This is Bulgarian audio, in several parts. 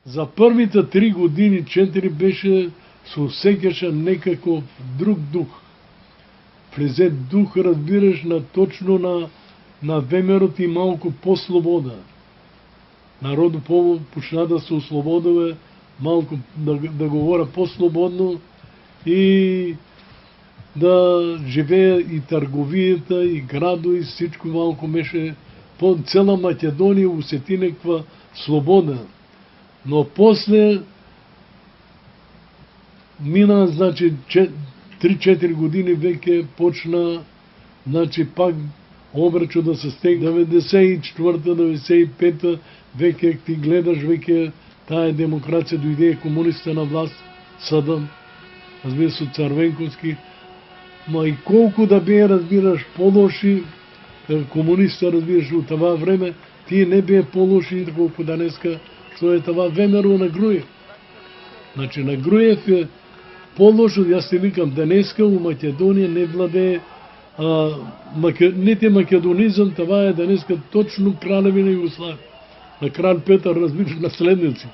За првите 3 години, 4 беше, се усекеше некаков друг дух. Влезе дух, разбираш, точно на ВМРО и малку по-слобода. Народу почна да се ослободува, малку да говоря по-слободно и да живее и търговията, и градо, и всичко малко беше, по цела Македония усети неква слобода. Но после мина, значи, 3-4 години веќе почна, значи, пак обрачо да се стегне. 94-95 веќе ти гледаш, веќе тая демокрация дојде комунистите на власт, Садам, разбира се, Цървенковски. Ма и колку да бе, разбираш, по-лоши комунистите, разбираш, от това време, тие не бе по-лоши, колку данеска, што е това ВМРО на Груев. Значи на Груев е по-лошо, јас те викам, денеска у Македонија не владее нити македонизам, това е денеска точно кралевина Југославија. На крал Петар, разбираш, наследници,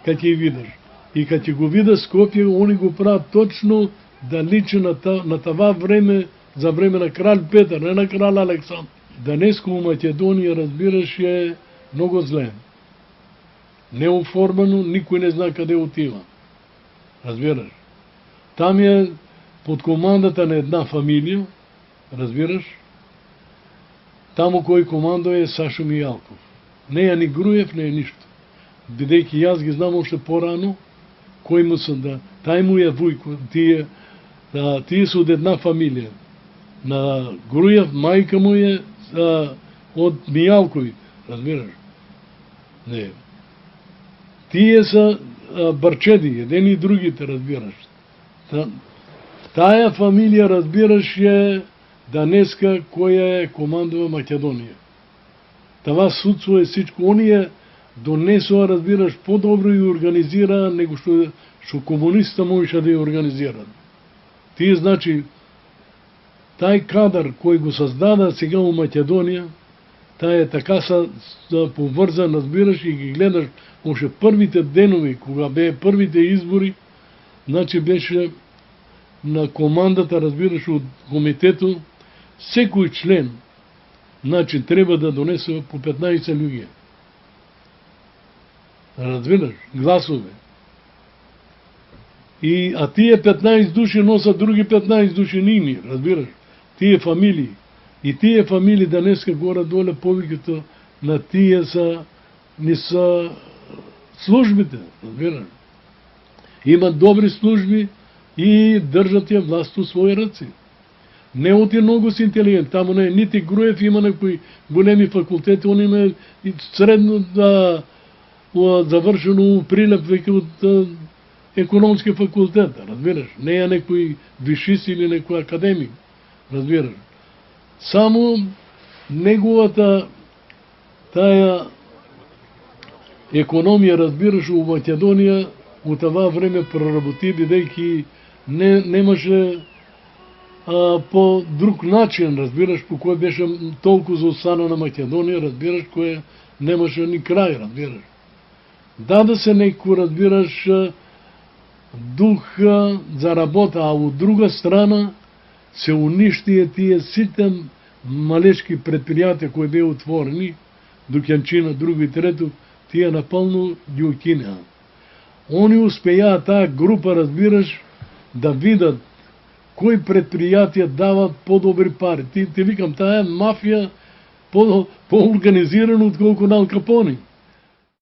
кај ќе видиш. И кај ќе го видиш Скопје, они го прават точно да личи на това време, за време на крал Петар, не на крал Александр. Денеска у Македонија, разбираш, е много зле. Неоформено, никој не зна каде отива. Разбираш? Там е под командата на една фамилија, разбираш? Таму кој командува е Сашо Мијалков. Не е ни Груев, не е ништо. Бидејќи јас ги знам още по-рано, кој му се да... Тај му е Вујко, тие се од една фамилија. На Груев, мајка му е од Мијалковите, разбираш? Не. Тие са барчеди, еден и другите, разбираш. Тая фамилија, разбираш, е данеска која е командува Македонија. Това судство е всичко. Оние донесоа, разбираш, по-добро и организира него што комуниста можеше да ја организират. Тие, значи, тај кадар кој го создада сега у Македонија, тај е така поврзан, разбираш, и ги гледаш още првите денови, кога бе првите избори, значи беше на командата, разбираш, од комитето, секој член, значи, треба да донесе по 15 луѓе. Разбираш, гласове. А тие 15 души носат други 15 души ними, разбираш, тие фамилии. И тие фамилии денеска горе-доле повеќето на тие не са службите, разбираш. Имат добри служби и држат ја власт у своји ръци. Не оти многу си интелигент, таму не е нити Груев, има некои големи факултети, он има и средно завршено Прилеп веќе од економски факултет, разбираш. Не е некој вишист или некој академик, разбираш. Само неговата тая економија, разбираш, у Македонија у това време проработи, бидејќи немаше по друг начин, разбираш, по кој беше толку заостана на Македонија, разбираш, кој немаше ни крај, разбираш. Даде се некој, разбираш, дух за работа, а од друга страна се уништија тие сите малечки предпријатија кои беа отворени, дуќанчина, друго и трето, тие напълно ги укинеа. Они успеја таа група, разбираш, да видат кои предпријатија дават по-добри пари. Ти викам, таа е мафија по-организирана отколку на Ал Капоне.